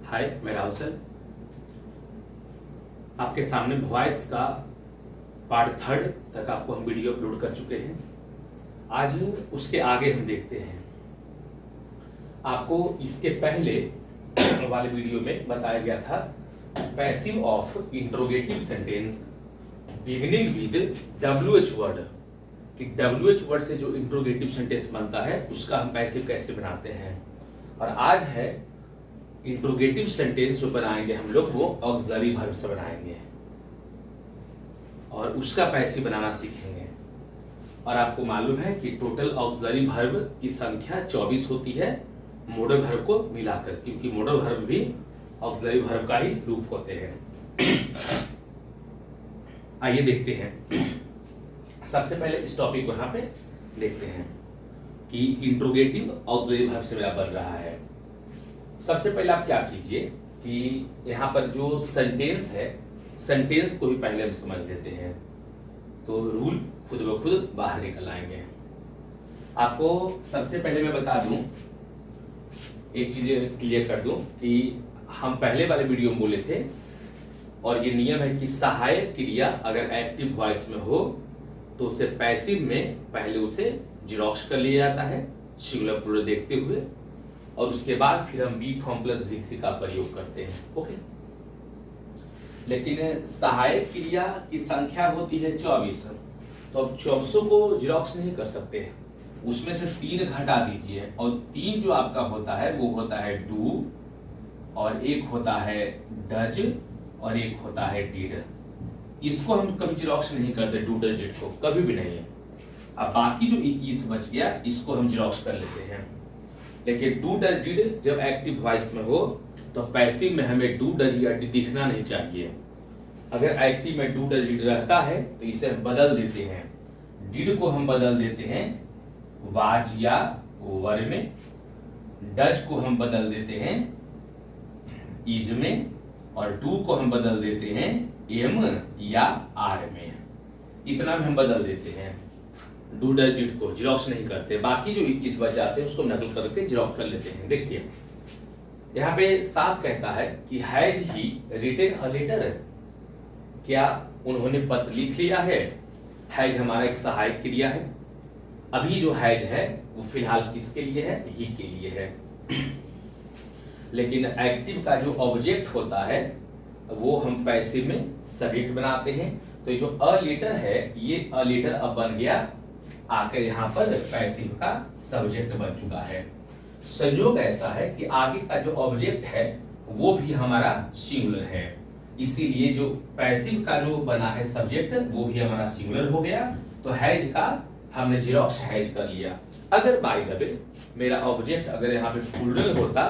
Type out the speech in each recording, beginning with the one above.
हाय, मैं राहुल सर आपके सामने वॉइस का पार्ट 3 तक आपको हम वीडियो अपलोड कर चुके हैं। आज उसके आगे हम देखते हैं। आपको इसके पहले वाले वीडियो में बताया गया था passive of interrogative sentence beginning with WH word कि WH वर्ड से जो इंट्रोगेटिव सेंटेंस बनता है उसका हम पैसिव कैसे बनाते हैं। और आज है इंट्रोगेटिव सेंटेंस जो बनाएंगे हम लोग वो ऑक्सिलरी वर्ब से बनाएंगे और उसका पैसिव बनाना सीखेंगे। और आपको मालूम है कि टोटल ऑक्सिलरी वर्ब की संख्या 24 होती है मॉडल वर्ब को मिलाकर, क्योंकि मॉडल वर्ब भी ऑक्सिलरी वर्ब का ही रूप होते हैं। आइए देखते हैं। सबसे पहले इस टॉपिक को यहाँ पे देखते हैं कि इंट्रोगेटिव ऑक्सिलरी वर्ब से मेरा बन रहा है। सबसे पहले आप क्या कीजिए कि यहाँ पर जो सेंटेंस है, सेंटेंस को भी पहले हम समझ लेते हैं तो रूल खुद ब खुद बाहर निकल आएंगे। आपको सबसे पहले मैं बता दूं, एक चीज क्लियर कर दूं कि हम पहले वाले वीडियो में बोले थे और ये नियम है कि सहायक क्रिया अगर एक्टिव वॉइस में हो तो उसे पैसिव में पहले उसे जेरॉक्स कर लिया जाता है सिंगुलर प्लूरल देखते हुए, और उसके बाद फिर हम बी फॉर्म प्लस V3 का प्रयोग करते हैं। ओके, लेकिन सहायक क्रिया की संख्या होती है 24, तो अब 24 को जेरॉक्स नहीं कर सकते हैं, उसमें से 3 घटा दीजिए और 3 जो आपका होता है वो होता है डू, और एक होता है डज, और एक होता है डिड। इसको हम कभी जेरॉक्स नहीं करते, डू डज डिड को कभी भी नहीं है। अब बाकी जो 21 बच गया इसको हम जेरॉक्स कर लेते हैं। लेकिन डू डज डिड जब एक्टिव वॉइस में हो तो पैसिव में हमें डू डज या डिड दिखना नहीं चाहिए। अगर एक्टिव में डू डज डिड रहता है तो इसे हम बदल देते हैं। डिड को हम बदल देते हैं वाज या वर में, डज को हम बदल देते हैं इज में, और डू को हम बदल देते हैं एम या आर में। इतना में हम बदल देते हैं। डू डज डिड को जेरॉक्स नहीं करते, बाकी जो 21 बच जाते हैं उसको नकल करके जेरॉक्स कर लेते हैं। देखिए यहाँ पे साफ कहता है कि has he written a letter, क्या उन्होंने पत्र लिख लिया है। हैज हमारा एक सहायक क्रिया है। अभी जो हैज है वो फिलहाल किसके लिए है, ही के लिए है। लेकिन एक्टिव का जो ऑब्जेक्ट होता है वो हम पैसिव में सब्जेक्ट बनाते हैं। तो ये जो अ लेटर है ये अ लेटर अब बन गया आकर यहाँ पर पैसिव का सब्जेक्ट बन चुका है। संयोग ऐसा है कि आगे का जो ऑब्जेक्ट है वो भी हमारा सिंगुलर है, इसीलिए जो पैसिव का जो बना है सब्जेक्ट वो भी हमारा सिंगुलर हो गया। तो हैज का हमने जेरॉक्स हैज कर लिया। अगर बाय द वे मेरा ऑब्जेक्ट अगर यहाँ पे प्लूरल होता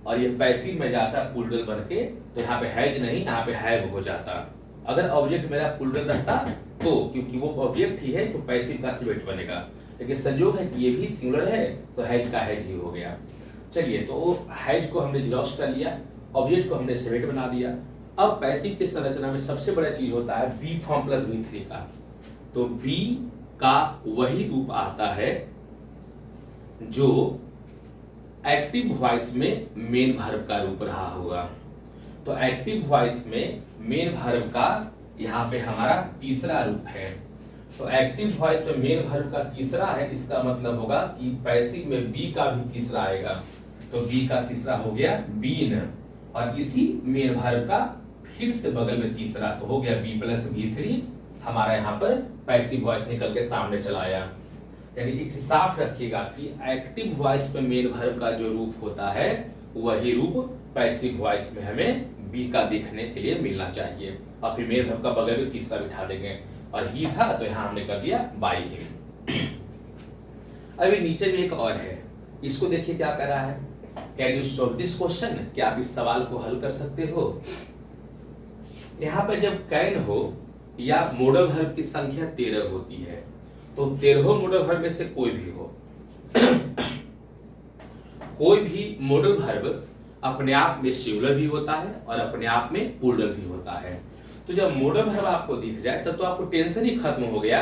और ये पैसिव में जाता प्लूरल बन के, तो यहाँ पे हैज नहीं यहाँ पे हैव हो जाता। अगर ऑब्जेक्ट मेरा प्लूरल रहता तो, क्योंकि वो ऑब्जेक्ट ही है जो पैसिव का सब्जेक्ट बनेगा, लेकिन संयोग है कि ये भी सिंगुलर है तो हैज का हैज ही हो गया। चलिए, तो हैज को हमने जेरॉक्स कर लिया, ऑब्जेक्ट को हमने सब्जेक्ट बना दिया। अब पैसिव की संरचना में सबसे बड़ा चीज होता है बी फॉर्म प्लस V3 का। तो बी का वही रूप आता है जो एक्टिव वॉइस में मेन वर्ब का रूप रहा होगा। तो एक्टिव वॉइस में मेन वर्ब का यहाँ पे हमारा तीसरा रूप है। तो एक्टिव वॉइस में मेन वर्ब का तीसरा है, इसका मतलब होगा कि पैसिव में बी का भी तीसरा आएगा। तो बी का तीसरा हो गया बीन, और इसी मेन वर्ब का फिर से बगल में तीसरा, तो हो गया बी प्लस V3। हमारा यहाँ पर पैसिव वॉइस निकल के सामने चला आया। यानी एक साफ रखिएगा कि एक्टिव वॉइस में मेन वर्ब का जो रूप होता है वही रूप पैसिव वॉइस में हमें बी का देखने के लिए मिलना चाहिए। और फिर मेन वर्ब का बगल में तीसरा बिठा देंगे, और ही था तो यहाँ हमने कर दिया बाय हिम। अभी नीचे भी एक और है, इसको देखिए क्या कर रहा है। Can you solve this question, क्या आप इस सवाल को हल कर सकते हो। यहाँ पे जब कैन हो या मॉडल वर्ब की संख्या 13 होती है, तो 13 मॉडल वर्ब में से कोई भी हो कोई भी मॉडल वर्ब अपने आप में सिंगुलर भी होता है और अपने आप में प्लूरल भी होता है। तो जब मॉडल वर्ब आपको दिख जाए तब तो आपको टेंशन ही खत्म हो गया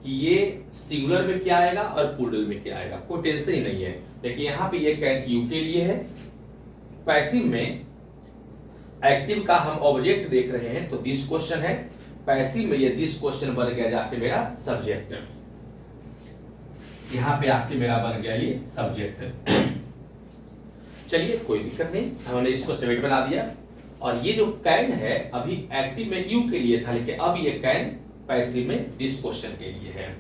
कि ये सिंगुलर में क्या आएगा और प्लूरल में क्या आएगा, कोई टेंशन ही नहीं है। लेकिन यहाँ पे ये कैन यू के लिए है, पैसिव में एक्टिव का हम ऑब्जेक्ट देख रहे हैं, तो दिस क्वेश्चन है। पैसिव में ये दिस क्वेश्चन बन गया जाके मेरा सब्जेक्ट, यहां पे आके मेरा बन गया ये सब्जेक्ट। चलिए कोई दिक्कत नहीं, हमने इसको सब्जेक्ट बना दिया। और ये जो कैन है अभी एक्टिव में यू के लिए था, लेकिन अब ये कैन पैसिव में दिस क्वेश्चन के लिए है।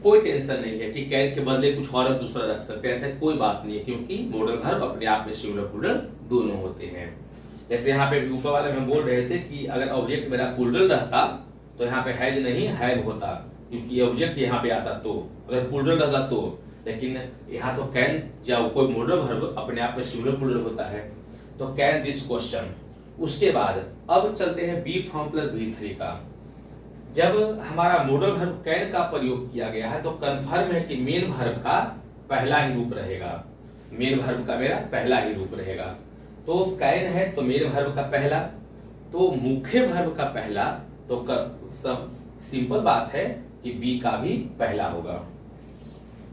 कोई टेंशन नहीं है कि कैन के बदले कुछ और दूसरा रख सकते हैं, ऐसा कोई बात नहीं है, क्योंकि मॉडल वर्ब अपने आप में सिंगुलर प्लूरल दोनों होते हैं। जैसे यहाँ पे ऊपर वाले में बोल रहे थे कि अगर ऑब्जेक्ट मेरा प्लूरल रहता तो यहाँ पे हैज नहीं हैव होता, क्योंकि ऑब्जेक्ट यहाँ पे आता तो, अगर प्लूरल रहता तो। लेकिन यहाँ तो कैन जब कोई मॉडल वर्ब अपने आप में सिंगुलर प्लूरल होता है, तो कैन दिस क्वेश्चन। उसके बाद अब चलते हैं बी फॉर्म प्लस V3 का। जब हमारा मॉडल वर्ब कैन का प्रयोग किया गया है तो कंफर्म है कि मेन वर्ब का पहला ही रूप रहेगा, मेन वर्ब का मेरा पहला ही रूप रहेगा। तो कैन है तो मेन वर्ब का पहला, तो मुख्य वर्ब का पहला, तो सिंपल बात है कि बी का भी पहला होगा।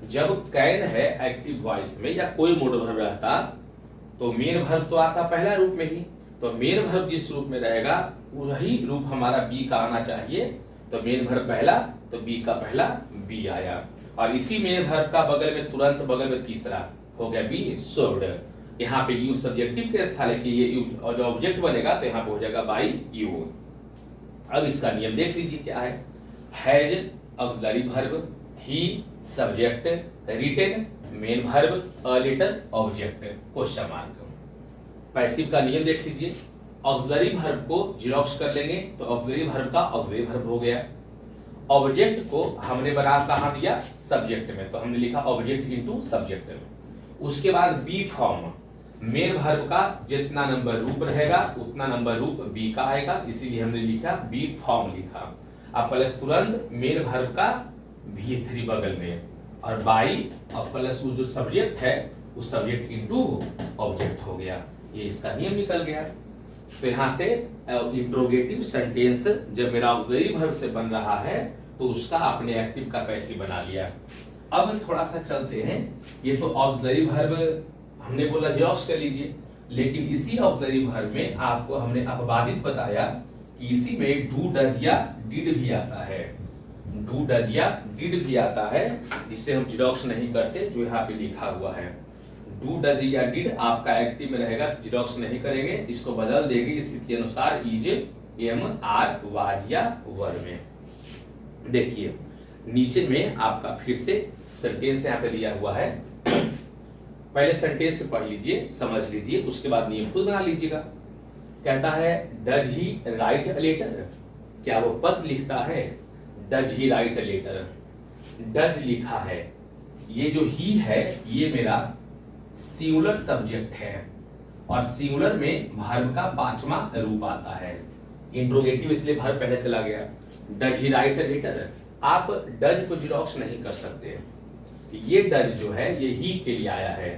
जब कैन है एक्टिव वॉइस में या कोई मॉडल वर्ब रहता तो मेन वर्ब तो आता पहला रूप में ही, तो मेन वर्ब जिस रूप में रहेगा वही रूप हमारा बी का आना चाहिए। तो मेन वर्ब पहला, तो बी का पहला बी आया। और इसी मेन वर्ब का बगल में तुरंत बगल में तीसरा हो गया बी सर्व्ड। यहाँ पे यू सब्जेक्टिव के स्थान है कि ये यू, और जो ऑब्जेक्ट बनेगा तो यहाँ पे हो जाएगा बाई यू। अब इसका नियम देख लीजिए क्या है। Has auxiliary verb, he subject, written main verb, a letter object, question mark. Passive का नियम देख लीजिए। ऑक्सिलरी वर्ब को जीरोक्स कर लेंगे तो ऑक्सिलरी वर्ब का ऑक्सिलरी वर्ब हो गया। ऑब्जेक्ट को हमने बना कहाँ दिया, सब्जेक्ट में, तो हमने लिखा ऑब्जेक्ट इनटू सब्जेक्ट। उसके बाद बी फॉर्म, मेन वर्ब का जितना नंबर रूप रहेगा उतना नंबर रूप बी का आएगा, इसीलिए हमने लिखा बी फॉर्म लिखा। अब प्लस तुरंत मेन वर्ब का V3 बगल में, और बाई अब प्लस वो जो सब्जेक्ट है उस सब्जेक्ट इनटू ऑब्जेक्ट हो गया। ये इसका नियम निकल गया। तो यहाँ से इंट्रोगेटिव सेंटेंस जब मेरा ऑक्सिलरी वर्ब से बन रहा है तो उसका आपने एक्टिव का पैसिव बना लिया। अब थोड़ा सा चलते हैं, ये तो ऑक्सिलरी वर्ब हमने बोला जीरोक्स कर लीजिए, लेकिन इसी ऑक्सिलरी वर्ब में आपको हमने अपवादित बताया कि इसी में डू डज या डिड भी आता है, डू डज या डिड भी आता है, जिससे हम जीरोक्स नहीं करते, जो यहाँ पे लिखा हुआ है। डू डज या डिड आपका एक्टिव में रहेगा तो जीरोक्स नहीं करेंगे, इसको बदल देंगे स्थिति के अनुसार इज, एम, आर, वाज या वर में। देखिए नीचे में आपका फिर से सेंटेंस यहाँ पे दिया हुआ है, पहले सेंटेंस पढ़ लीजिए, समझ लीजिए, उसके बाद नियम खुद बना लीजिएगा। कहता है does he write a letter, क्या वो पत्र लिखता है, does he write a letter, does लिखा है, ये जो ही है ये मेरा सिंगुलर सब्जेक्ट है, और सिंगुलर में वर्ब का पांचवा रूप आता है। इंट्रोगेटिव इसलिए वर्ब पहले चला गया। Does he write a letter, आप डज को जीरोक्स नहीं कर सकते, ये डज जो है ये ही के लिए आया है,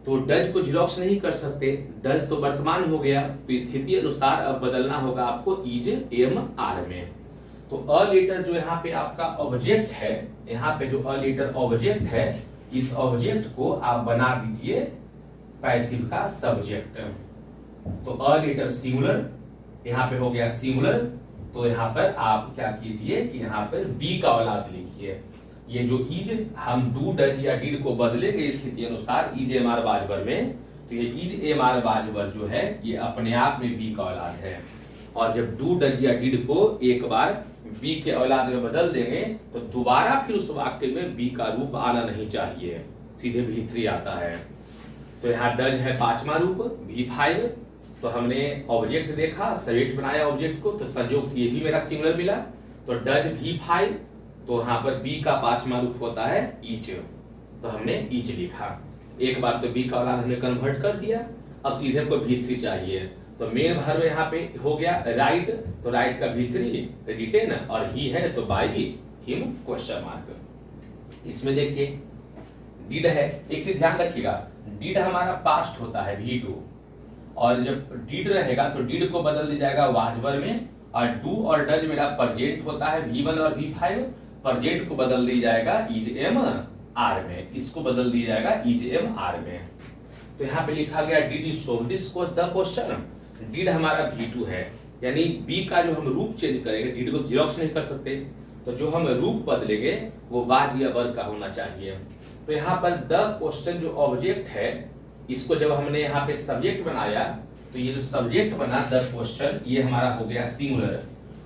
तो डज को जीरोक्स नहीं कर सकते, डज तो वर्तमान हो गया, तो स्थिति अनुसार अब बदलना होगा आपको इज, एम, आर में। तो अ लेटर जो यहाँ पे आपका ऑब्जेक्ट है, यहाँ पे जो अ लेटर ऑब्जेक्ट है, इस ऑब्जेक्ट को आप बना दीजिए पैसिव का सब्जेक्ट। तो अ लेटर सिंगुलर, यहाँ पे हो गया सिंगुलर, तो यहाँ पर आप क्या कीजिए कि यहाँ पर बी का औलाद लिखिए। ये जो इज हम डू डज या डिड को बदलेंगे स्थिति अनुसार इज, एम, आर, वाज, वर में, तो ये इज, एम, आर, वाज, वर जो है ये अपने आप में बी का औलाद है। और जब डू डज या डिड को एक बार बी के औलाद में बदल देंगे तो दोबारा फिर उस वाक्य में बी का रूप आना नहीं चाहिए, सीधे V3 आता है। तो यहाँ डज है पांचवा रूप, V5, तो हमने ऑब्जेक्ट देखा, सब्जेक्ट बनाया ऑब्जेक्ट को, तो संयोग से ये भी मेरा सिंगुलर मिला, तो डज V5, तो यहाँ पर बी का पांचवा रूप होता है ईच, तो हमने ईच लिखा। एक बार तो बी का औलाद हमने कन्वर्ट कर दिया, अब सीधे हमको V3 चाहिए, तो मेन वर्ब यहाँ पे हो गया राइट, तो राइट का V3 रिटेन, और ही है तो बाई हिम, क्वेश्चन मार्क। इसमें देखिए डिड है, एक चीज ध्यान रखिएगा, डिड हमारा पास्ट होता है V2, और जब डिड रहेगा तो डिड को बदल दिया जाएगा वाज वर में, और डू और डज मेरा प्रेजेंट होता है V1 और V5, प्रेजेंट को बदल दिया जाएगा इज, एम, आर में, इसको बदल दिया जाएगा इज, एम, आर में। तो यहाँ पे लिखा गया did you solve this the question, did हमारा V2 है, यानी बी का जो हम रूप चेंज करेंगे, डीड को जीरोक्स नहीं कर सकते, तो जो हम रूप बदलेंगे वो वाज या वर का होना चाहिए। तो यहाँ पर द क्वेश्चन जो ऑब्जेक्ट है, इसको जब हमने यहाँ पे सब्जेक्ट बनाया, तो ये जो सब्जेक्ट बना द क्वेश्चन, ये हमारा हो गया सिंगुलर,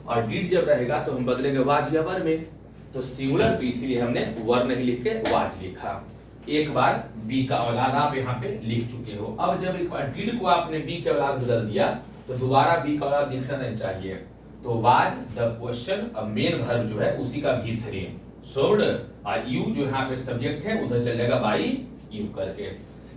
और डीड जब रहेगा तो हम बदलेंगे वाज या वर में, तो सिंगुलर, तो इसीलिए हमने वर नहीं लिख के वाज लिखा। एक बार बी का औलाद आप यहाँ पे लिख चुके हो। अब जब एक बार डीड को आपने बी के औलाद बदल दिया, तो दोबारा बी का औलाद दिखना नहीं चाहिए, तो वाज द क्वेश्चन, अब मेन वर्ब जो है उसी का V3 सोल्ड, और यू जो यहाँ पे सब्जेक्ट है उधर चल जाएगा बाई यू करके।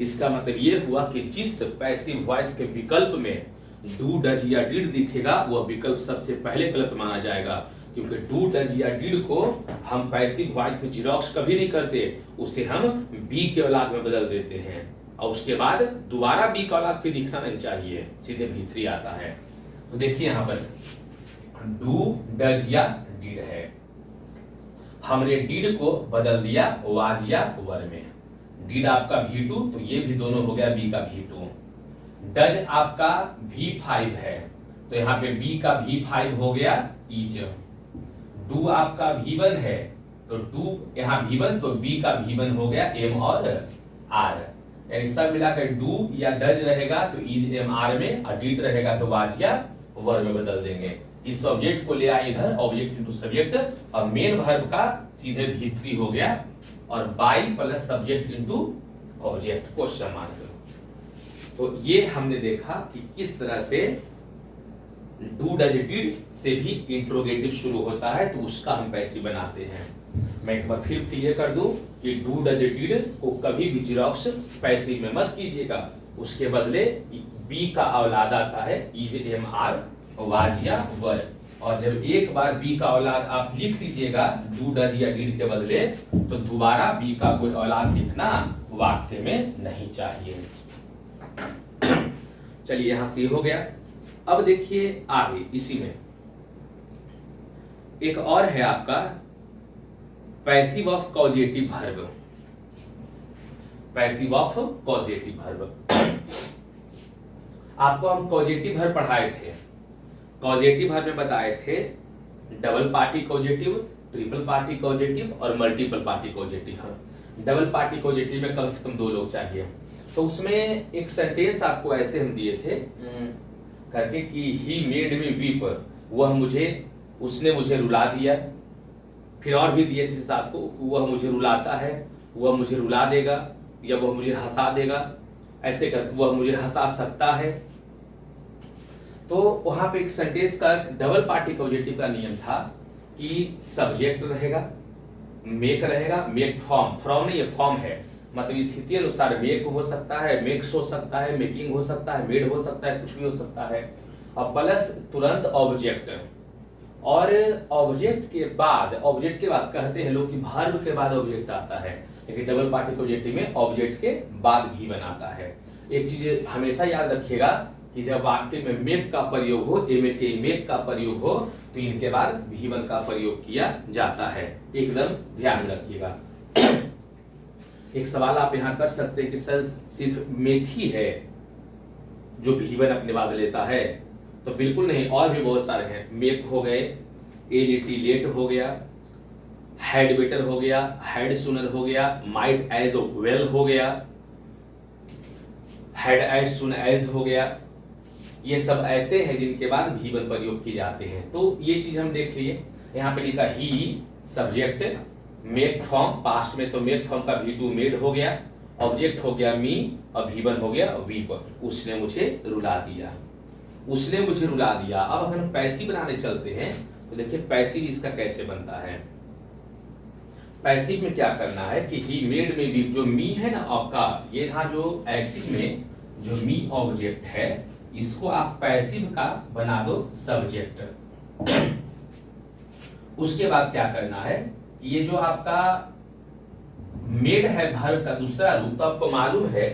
इसका मतलब ये हुआ कि जिस पैसिव वॉइस के विकल्प में डू डज या डिड दिखेगा, वह विकल्प सबसे पहले गलत माना जाएगा, क्योंकि डू डज या डिड को हम पैसिव वॉइस में जीरोक्स कभी नहीं करते, उसे हम बी के औलाद में बदल देते हैं, और उसके बाद दोबारा बी का औलाद फिर दिखना नहीं चाहिए, सीधे V3 आता है। तो देखिए यहाँ पर डू डज या डिड है, हमने डिड को बदल दिया वाज या वर में। डिड आपका V2, तो ये भी दोनों हो गया बी का V2। डज आपका V5 है, तो यहाँ पे बी का V5 हो गया इज। डू आपका V1 है, तो डू यहाँ V1, तो बी का V1 हो गया M और R, यानी सब मिलाकर डू या डज रहेगा तो इज M R में, और डिड रहेगा तो वाज या वर में बदल देंगे। इस ऑब्जेक्ट को ले आए इधर, ऑब्जेक्ट इनटू सब्जेक्ट, और मेन वर्ब का सीधे V3 हो गया, और by plus subject into object question mark. तो ये हमने देखा कि किस तरह से डू डज डिड से भी इंट्रोगेटिव शुरू होता है, तो उसका हम पैसिव बनाते हैं। मैं एक बार फिर क्लियर कर दूं कि डू डज डिड को कभी भी जीरोक्स पैसिव में मत कीजिएगा, उसके बदले बी का औलाद आता है इज एम आर वाज या वर, और जब एक बार बी का औलाद आप लिख दीजिएगा डू डज या डिड के बदले, तो दोबारा बी का कोई औलाद लिखना वाक्य में नहीं चाहिए। चलिए यहां से हो गया। अब देखिए आगे इसी में एक और है आपका passive of causative verb. Passive of causative verb आपको हम कॉजेटिव वर्ब पढ़ाए थे। कॉजेटिव वर्ब में बताए थे double party causative, triple party causative और multiple party causative. Double party causative में कम से कम 2 लोग चाहिए, तो उसमें एक सेंटेंस आपको ऐसे हम दिए थे करके कि ही मेड मी वीप, उसने मुझे रुला दिया। फिर और भी दिए थे साथ को, वह मुझे रुलाता है, वह मुझे रुला देगा, या वह मुझे हंसा देगा, ऐसे करके वह मुझे हंसा सकता है। तो वहां पे एक सेंटेंस का डबल पार्टी कॉजेटिव का नियम था कि सब्जेक्ट रहेगा, मेक रहेगा, मेक फॉर्म, फ्रॉम नहीं ये फॉर्म है, मतलब स्थिति अनुसार मेक हो सकता है, मेक्स हो सकता है, मेकिंग हो सकता है, मेड हो सकता है, कुछ भी हो सकता है, और प्लस तुरंत ऑब्जेक्ट। और ऑब्जेक्ट के बाद कहते हैं लोग कि वर्ब के बाद ऑब्जेक्ट आता है, लेकिन डबल पार्टी कॉजेटिव में ऑब्जेक्ट के बाद भी बनाता है। एक चीज हमेशा याद रखिएगा कि जब वाक्य में मेक का प्रयोग हो, मेक का प्रयोग हो, तो इनके बाद V1 का प्रयोग किया जाता है, एकदम ध्यान में रखिएगा। एक सवाल आप यहां कर सकते हैं कि सर सिर्फ मेक ही है जो V1 अपने बाद लेता है, तो बिल्कुल नहीं, और भी बहुत सारे हैं। मेक हो गए, एलिटी लेट हो गया, हैड बेटर हो गया, हैड सुनर हो गया, माइट एज वेल हो गया, हैड एज सुन एज हो गया। ये सब ऐसे हैं जिनके बाद V1 प्रयोग किए जाते हैं। तो ये चीज हम देख लिए। यहाँ पे लिखा ही सब्जेक्ट, मेक फॉर्म, पास्ट में तो मेक फॉर्म का V2 मेड हो गया, ऑब्जेक्ट हो गया मी, और V1 हो गया वीप, उसने मुझे रुला दिया, उसने मुझे रुला दिया। अब अगर हम पैसिव बनाने चलते हैं तो देखिए पैसिव इसका कैसे बनता है। पैसिव में क्या करना है कि ही मेड में वीप, जो मी है ना आपका, ये था जो एक्टिव में जो मी ऑब्जेक्ट है, इसको आप पैसिव का बना दो सब्जेक्ट। उसके बाद क्या करना है कि ये जो आपका मेड है वर्ब का दूसरा रूप, तो आपको मालूम है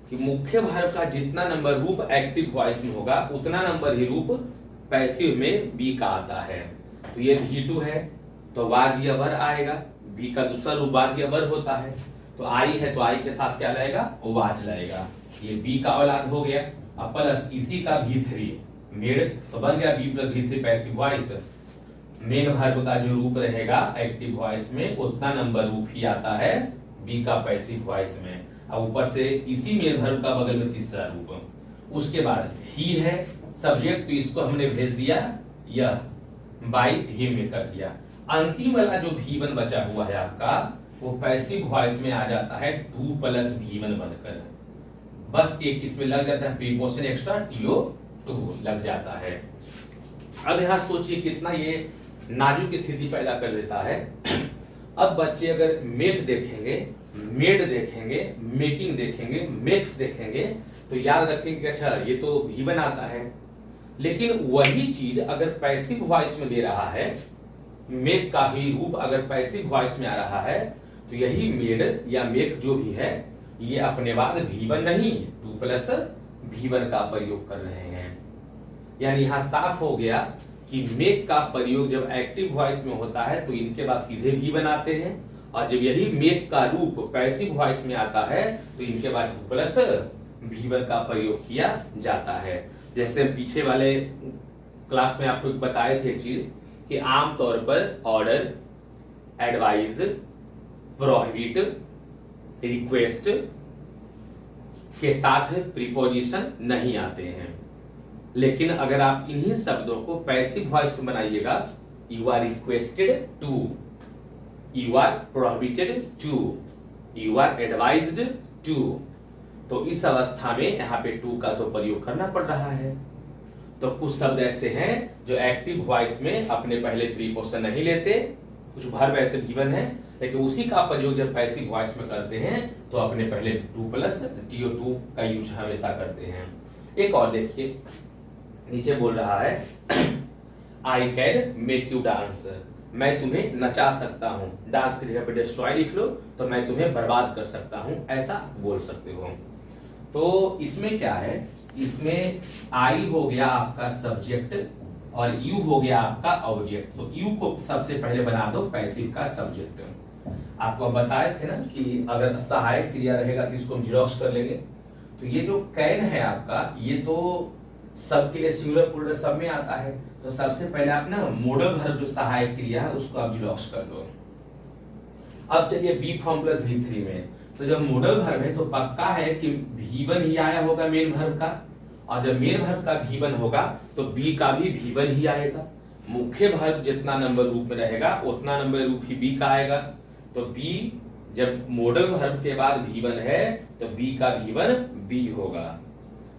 कि मुख्य वर्ब का जितना नंबर रूप एक्टिव वॉइस में होगा, उतना नंबर ही रूप पैसिव में बी का आता है। तो ये V2 है तो वाज या वर आएगा, बी का दूसरा रूप वाज या वर होता है, तो आई है तो आई के साथ क्या लाएगा, वाज लाएगा। ये बी का औलाद हो गया, अब प्लस इसी का V3 मेड, तो बन गया B plus V3 passive voice. Main verb का जो रूप रहेगा एक्टिव वॉइस में उतना नंबर रूप ही आता है बी का पैसिव वॉइस में। अब ऊपर से इसी मेन वर्ब का बगल में तीसरा रूप। उसके बाद ही है सब्जेक्ट, तो इसको हमने भेज दिया यह बाय हिम में कर दिया। अंतिम वाला जो V1 बचा हुआ है आपका वो पैसिव वॉइस में आ जाता है 2 प्लस V1 बनकर। बस एक इसमें लग जाता है प्रीपोजिशन एक्स्ट्रा TO2 लग जाता है। अब यहां सोचिए कितना ये नाजुक स्थिति पैदा कर देता है। अब बच्चे अगर मेक देखेंगे, मेड देखेंगे, मेकिंग देखेंगे, मेक्स देखेंगे तो याद रखेंगे कि अच्छा ये तो V1 आता है, लेकिन वही चीज अगर पैसिव वॉइस में दे रहा है, मेक का ही रूप अगर पैसिव वॉइस में आ रहा है तो यही मेड या मेक जो भी है ये अपने बाद V1 नहीं 2 प्लस V1 का प्रयोग कर रहे हैं। यानी यहां साफ हो गया कि मेक का प्रयोग जब एक्टिव वॉइस में होता है तो इनके बाद सीधे V1 आते हैं, और जब यही मेक का रूप पैसिव वॉइस में आता है तो इनके बाद 2 प्लस V1 का प्रयोग किया जाता है। जैसे पीछे वाले क्लास में आपको बताए थे एक चीज कि आमतौर पर ऑर्डर, एडवाइज, प्रोहिबिट, रिक्वेस्ट के साथ प्रीपोजिशन नहीं आते हैं, लेकिन अगर आप इन्हीं शब्दों को पैसिव वॉइस में बनाइएगा, you are requested to, you are prohibited to, you are advised to, तो इस अवस्था में यहाँ पे टू का तो प्रयोग करना पड़ रहा है। तो कुछ शब्द ऐसे हैं जो एक्टिव वॉइस में अपने पहले प्रीपोजिशन नहीं लेते, कुछ वर्ब ऐसे गिवन है, लेकिन उसी का प्रयोग जब पैसिव वॉइस में करते हैं तो अपने पहले 2 प्लस TO2 का यूज हमेशा करते हैं। एक और देखिए, नीचे बोल रहा है I can make you dance, मैं तुम्हें नचा सकता हूँ। डांस की जगह पे डिस्ट्रॉय लिख लो तो मैं तुम्हें बर्बाद कर सकता हूँ, ऐसा बोल सकते हो। तो इसमें क्या है, इसमें आई हो गया आपका सब्जेक्ट और यू हो गया आपका ऑब्जेक्ट। तो यू को सबसे पहले बना दो पैसिव का सब्जेक्ट। आपको बताए थे ना कि अगर सहायक क्रिया रहेगा तो इसको हम जीरोक्स कर लेंगे। तो ये जो कैन है आपका, ये तो सब के लिए सिंगुलर प्लूरल सब में आता है, तो सबसे पहले आप ना मॉडल वर्ब जो सहायक क्रिया है उसको आप जीरोक्स कर लो। अब चलिए बी फॉर्म प्लस V3 में, तो जब मॉडल वर्ब है तो पक्का है कि V1 ही आया होगा मेन वर्ब का, और जब मेन वर्ब का V1 होगा तो बी का भी V1 ही आएगा। मुख्य वर्ब जितना नंबर रूप में रहेगा उतना नंबर रूप ही बी का आएगा। तो बी जब मॉडल वर्ब के बाद V1 है तो बी का V1 बी होगा,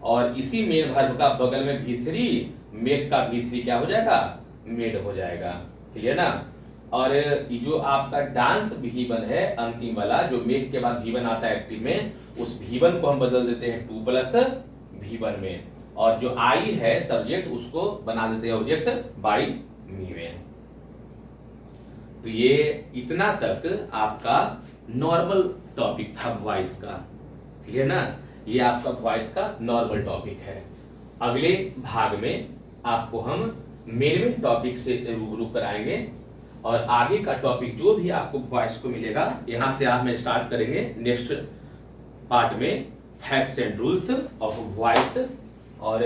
और इसी मेन वर्ब का बगल में V3, मेक का V3 क्या हो जाएगा, मेड हो जाएगा। क्लियर ना। और ये जो आपका डांस V1 है अंतिम वाला, जो मेक के बाद V1 आता है एक्टिव में, उस V1 को हम बदल देते हैं 2 प्लस V1 में, और जो आई है सब्जेक्ट उसको बना देते हैं ऑब्जेक्ट बाई मी में। तो ये इतना तक आपका नॉर्मल टॉपिक था वॉइस का। क्लियर ना, ये आपका वॉइस का नॉर्मल टॉपिक है। अगले भाग में आपको हम मेन टॉपिक से रूबरू कराएंगे, और आगे का टॉपिक जो भी आपको वॉइस को मिलेगा यहां से आप में स्टार्ट करेंगे नेक्स्ट पार्ट में facts and rules of voice. और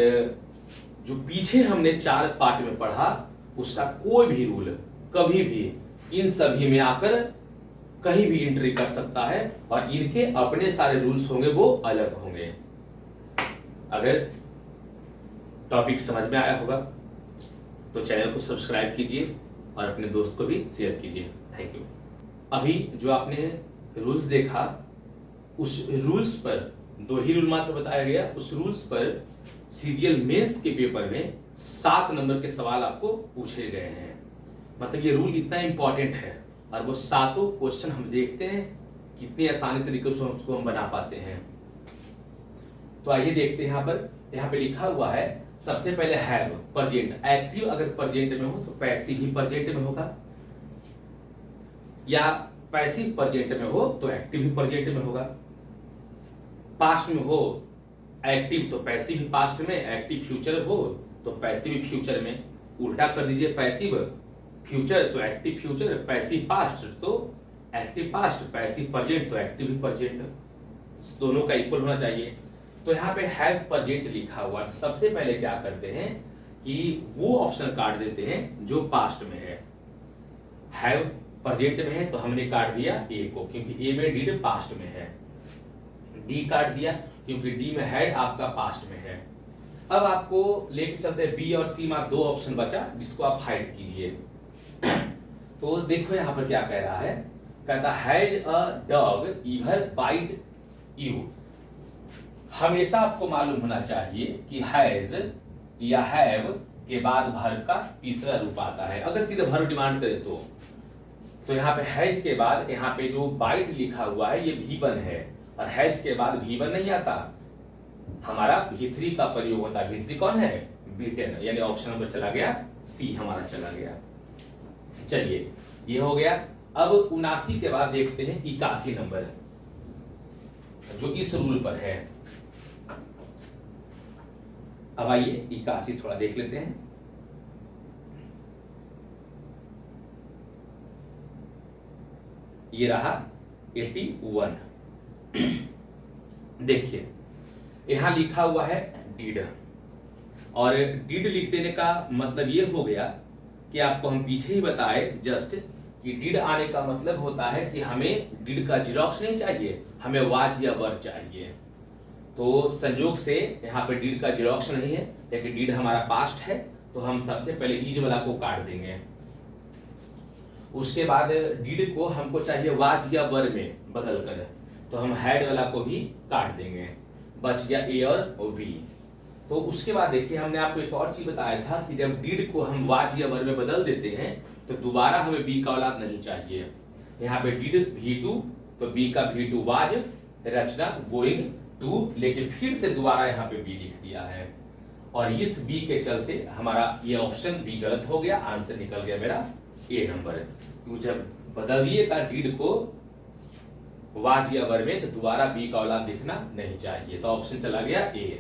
जो पीछे हमने 4 पार्ट में पढ़ा उसका कोई भी रूल कभी भी इन सभी में आकर कहीं भी एंट्री कर सकता है, और इनके अपने सारे रूल्स होंगे वो अलग होंगे। अगर टॉपिक समझ में आया होगा तो चैनल को सब्सक्राइब कीजिए और अपने दोस्त को भी शेयर कीजिए। Thank you. अभी जो आपने रूल्स देखा उस रूल्स पर 2 ही रूल मात्र बताया गया। उस रूल्स पर सीजीएल मेंस के पेपर में 7 नंबर के सवाल आपको पूछे गए हैं। मतलब ये रूल इतना इंपॉर्टेंट है, और वो 7 क्वेश्चन हम देखते हैं कितनी आसानी तरीके से उसको हम बना पाते हैं। तो आइए देखते हैं। यहाँ पे लिखा हुआ है सबसे पहले हैव प्रेजेंट। एक्टिव अगर प्रेजेंट में हो तो पैसिव भी प्रेजेंट में होगा, या पैसिव प्रेजेंट में हो तो एक्टिव भी प्रेजेंट में होगा। पास्ट में हो एक्टिव तो पैसिव भी पास्ट में, एक्टिव फ्यूचर हो तो पैसिव भी फ्यूचर में। उल्टा कर दीजिए, पैसिव फ्यूचर तो एक्टिव फ्यूचर, पैसिव पास्ट तो एक्टिव पास्ट, पैसिव प्रेजेंट तो एक्टिव प्रेजेंट, दोनों का इक्वल होना चाहिए। तो यहाँ पे हैव प्रेजेंट लिखा हुआ है। सबसे पहले क्या करते हैं कि वो ऑप्शन काट देते हैं जो पास्ट में है। हैव प्रेजेंट में है तो हमने काट दिया ए को, क्योंकि ए में डिड पास्ट में है। डी काट दिया क्योंकि डी में हैड आपका पास्ट में है। अब आपको लेके चलते हैं बी और सी में दो ऑप्शन बचा जिसको आप हाइड कीजिए। तो देखो यहां पर क्या कह रहा है, कहता has a dog ever bite you. हमेशा आपको मालूम होना चाहिए कि हैज या हैव के बाद वर्ब का तीसरा रूप आता है। अगर सीधे वर्ब डिमांड करे तो यहाँ पे हैज के बाद यहाँ पे जो बाइट लिखा हुआ है ये V1 है, और हैज के बाद V1 नहीं आता, हमारा V3 का प्रयोग होता है। V3 कौन है? B10, यानी ऑप्शन नंबर चला गया सी, हमारा चला गया। चलिए ये हो गया। अब 79 के बाद देखते हैं 81 नंबर जो इस रूल पर है। अब आइए 81 थोड़ा देख लेते हैं। ये रहा 81। देखिए यहां लिखा हुआ है डीड, और डीड लिख देने का मतलब ये हो गया कि आपको हम पीछे ही बताए जस्ट कि डीड आने का मतलब होता है कि हमें डीड का जेरॉक्स नहीं चाहिए, हमें वाज या वर चाहिए। तो संयोग से यहाँ पे डीड का जेरॉक्स नहीं है, लेकिन डीड हमारा पास्ट है, तो हम सबसे पहले इज वाला को काट देंगे। उसके बाद डीड को हमको चाहिए वाज या वर में बदल कर, तो हम हैड वाला को भी काट देंगे। बच गया ए और वी। तो उसके बाद देखिए हमने आपको एक और चीज बताया था कि जब डीड को हम वाज या वर में बदल देते हैं तो दोबारा हमें बी का औलाद नहीं चाहिए। यहाँ पे डीड V2, तो बी का V2 was, Rachna going to, लेकिन फिर से दोबारा यहाँ पे बी लिख दिया है, और इस बी के चलते हमारा ये ऑप्शन बी गलत हो गया। आंसर निकल गया मेरा ए नंबर। क्यों जब बदल दिएगा डीड को वाज या वर में तो दोबारा बी का औलाद दिखना नहीं चाहिए, तो ऑप्शन चला गया ए।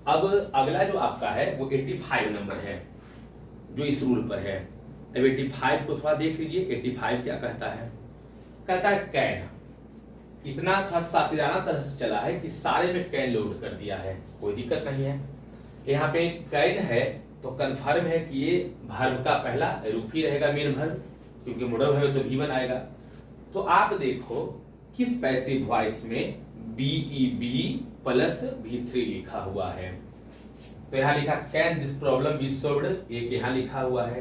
अब अगला जो आपका है वो 85 नंबर है जो इस रूल पर है। अब 85 को थोड़ा देख लीजिए। 85 क्या कहता है? कहता है कैन। इतना सातिराना तरह से चला है कि सारे में कैन लोड कर दिया है, कोई दिक्कत नहीं है। यहाँ पे कैन है तो कंफर्म है कि ये वर्ब का पहला रूप ही रहेगा, मेन वर्ब, क्योंकि मॉडल वर्ब तो V1 आएगा। तो आप देखो किस पैसिव वॉइस में BEB प्लस V3 लिखा हुआ है। तो यहाँ लिखा can this problem B solved, एक यहाँ लिखा हुआ है।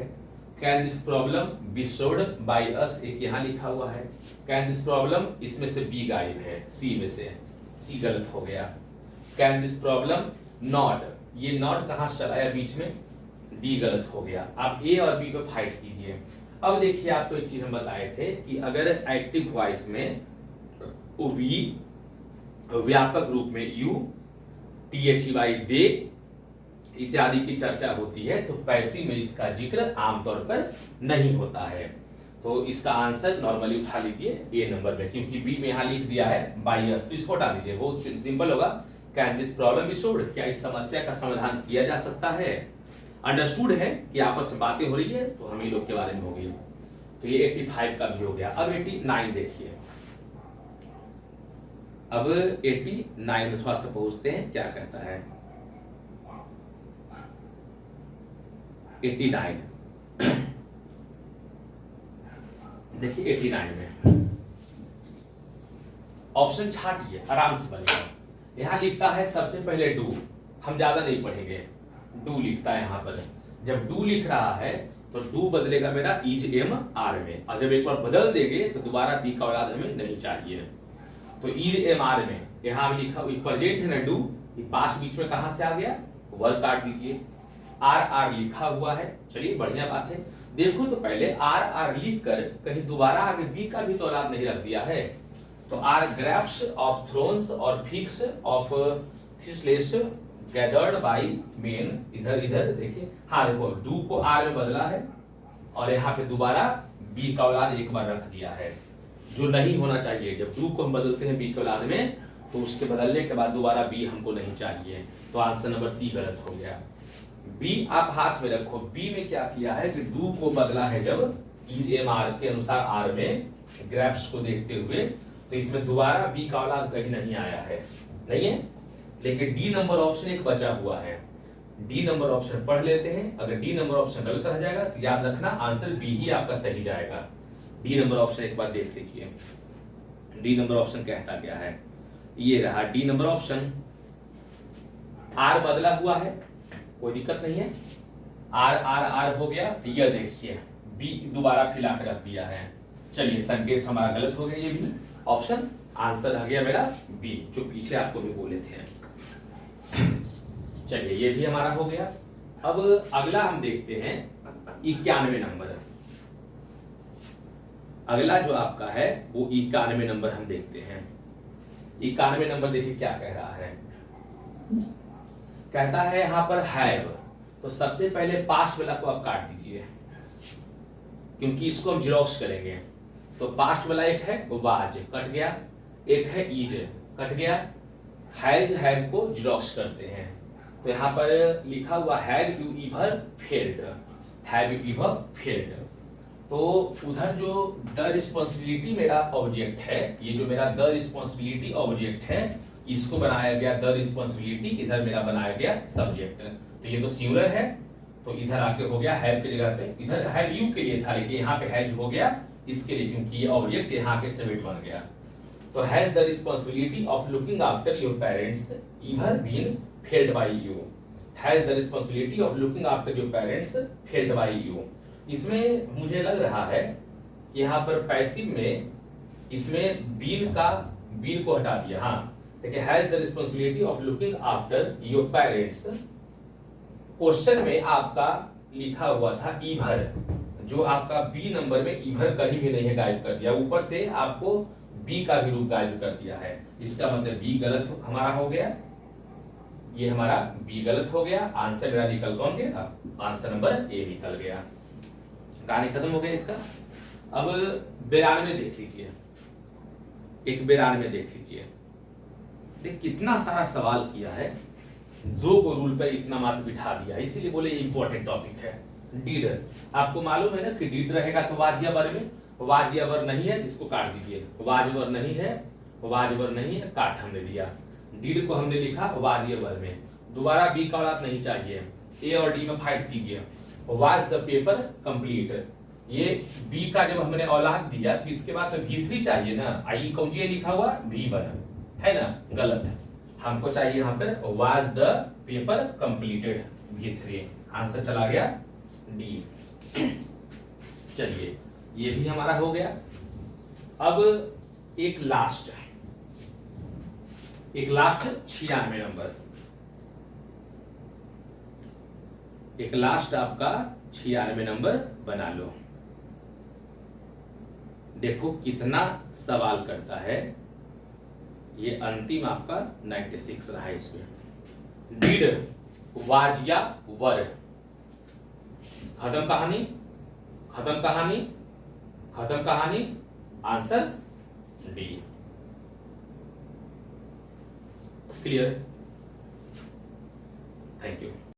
Can this problem B solved by us, एक यहाँ लिखा हुआ है। कैन दिस प्रॉब्लम, इसमें से बी गायब है, सी में से सी गलत हो गया। कैन दिस प्रॉब्लम नॉट, ये नॉट कहाँ से चलाया बीच में, डी गलत हो गया। आप ए और बी पे फाइट कीजिए। अब देखिए आपको एक चीज हम बताए थे कि अगर एक्टिव वॉइस में वी व्यापक रूप में यू THEY दे इत्यादि की चर्चा होती है तो पैसिव में इसका जिक्र आमतौर पर नहीं होता है। तो इसका आंसर नॉर्मली उठा लीजिए ए नंबर में, क्योंकि बी में यहाँ लिख दिया है बाय अस, तो इसको हटा दीजिए, वो सिंपल होगा। Can this problem B solved, क्या इस समस्या का समाधान किया जा सकता है? अंडरस्टूड है कि आपस में बातें हो रही है तो हम ही लोग के बारे में होगी। तो ये 85 का भी हो गया। अब 89 देखिए। अब 89 में थोड़ा सा पहुंचते हैं, क्या कहता है 89। देखिए 89 में ऑप्शन छाटिए, आराम से बनेगा। यहां लिखता है सबसे पहले डू, हम ज्यादा नहीं पढ़ेंगे, डू लिखता है यहाँ पर। जब डू लिख रहा है तो डू बदलेगा मेरा इज एम आर में, और जब एक बार बदल देंगे तो दोबारा बी का औलाद हमें नहीं चाहिए। तो इज एम आर में यहाँ लिखा प्रेजेंट है ना डू, ये पास्ट बीच में कहां से आ गया, वर्ब काट दीजिए। आर आर लिखा हुआ है, चलिए बढ़िया बात है। देखो तो पहले आर आर लिख कर कहीं दोबारा आगे बी का भी तो औलाद नहीं रख दिया है। तो आर ग्रैप्स ऑफ थ्रोन्स और figs of thistles gathered by men, इधर इधर देखिए, हाँ देखो डू को आर में बदला है और यहाँ पे दोबारा बी का औलाद एक बार रख दिया है, जो नहीं होना चाहिए। जब डू को हम बदलते हैं बी के औलाद में तो उसके बदलने के बाद दोबारा बी हमको नहीं चाहिए, तो आंसर नंबर सी गलत हो गया। बी आप हाथ में रखो, बी में क्या किया है कि डू को बदला है जब इज एम आर के अनुसार आर में ग्रैप्स को देखते हुए, तो इसमें दोबारा बी का औलाद कहीं नहीं आया है, नहीं है। लेकिन डी नंबर ऑप्शन एक बचा हुआ है, डी नंबर ऑप्शन पढ़ लेते हैं। अगर डी नंबर ऑप्शन गलत रह जाएगा तो याद रखना आंसर बी ही आपका सही जाएगा। डी नंबर ऑप्शन एक बार देख लीजिए, डी नंबर ऑप्शन कहता क्या है, ये रहा डी नंबर ऑप्शन। आर बदला हुआ है, कोई दिक्कत नहीं है, आर आर आर हो गया। यह देखिए बी दोबारा फिला के रख दिया है। चलिए संकेत हमारा गलत हो गया, ये भी ऑप्शन आंसर रह गया मेरा बी, जो पीछे आपको भी बोले थे। चलिए ये भी हमारा हो गया। अब अगला हम देखते हैं 91 नंबर। अगला जो आपका है वो 91 नंबर हम देखते हैं। 91 नंबर देखिए क्या कह रहा है, कहता है यहां पर हैव, तो सबसे पहले पास्ट वाला को आप काट दीजिए क्योंकि इसको हम जेरोक्स करेंगे। तो पास्ट वाला एक है वाज, कट गया, एक है इज, कट गया। हैज हैव को जेरोक्स करते हैं, तो यहां पर लिखा हुआ have you इवर failed, have you इवर failed. तो उधर जो द रिस्पॉन्सिबिलिटी मेरा ऑब्जेक्ट है, ये जो मेरा द रिस्पॉन्सिबिलिटी ऑब्जेक्ट है, इसको बनाया गया द रिस्पॉन्सिबिलिटी, इधर मेरा बनाया गया सब्जेक्ट। तो ये तो सिंगुलर है, तो इधर आके हो गया हैव की जगह पे, इधर हैव यू के लिए था लेकिन यहाँ पे हैज हो गया इसके लिए, क्योंकि ये ऑब्जेक्ट यहाँ के सब्जेक्ट बन गया। तो has the responsibility of looking after your parents ever been failed by you, has the responsibility of looking after your parents failed by you. इसमें मुझे लग रहा है कि यहाँ पर पैसिव में इसमें बीन को हटा दिया। हाँ देखिए, has the responsibility of looking after your parents, question में आपका लिखा हुआ था इभर, जो आपका बी नंबर में इभर कहीं भी नहीं है, गायब कर दिया। ऊपर से आपको बी का भी रूप गायब कर दिया है, इसका मतलब बी गलत हमारा हो गया, ये हमारा बी गलत हो गया। आंसर मेरा निकल कौन गया था, आंसर नंबर ए निकल गया। कहानी खत्म हो गया इसका। अब 92 देख लीजिए, एक 92 देख लीजिए। देख कितना सारा सवाल किया है, 2 को रूल पर इतना मात्र बिठा दिया, इसीलिए बोले इंपॉर्टेंट टॉपिक है। डीड, आपको मालूम है ना कि डीड रहेगा तो वाजियाबर में, वाजियाबर नहीं है जिसको काट दीजिए, वाजियाबर नहीं है, वाजियाबर नहीं है, काट हमने दिया। डीड को हमने लिखा वाजियाबर में, दोबारा बी का औलाद नहीं चाहिए, ए और डी में फाइट कीजिए। वाज द पेपर कंप्लीट, ये बी का जब हमने औलाद दिया तो इसके बाद तो V3 चाहिए ना, आई कौन सी लिखा हुआ V1 है ना, गलत। हमको चाहिए यहाँ पर was the paper completed, V3, answer चला गया डी। चलिए ये भी हमारा हो गया। अब एक लास्ट 96 नंबर, एक लास्ट आपका 96 नंबर बना लो। देखो कितना सवाल करता है, ये अंतिम आपका 96 रहा है इसमें। डिड वाजिया वर, खत्म कहानी, खत्म कहानी, खत्म कहानी, answer D. Clear, thank you.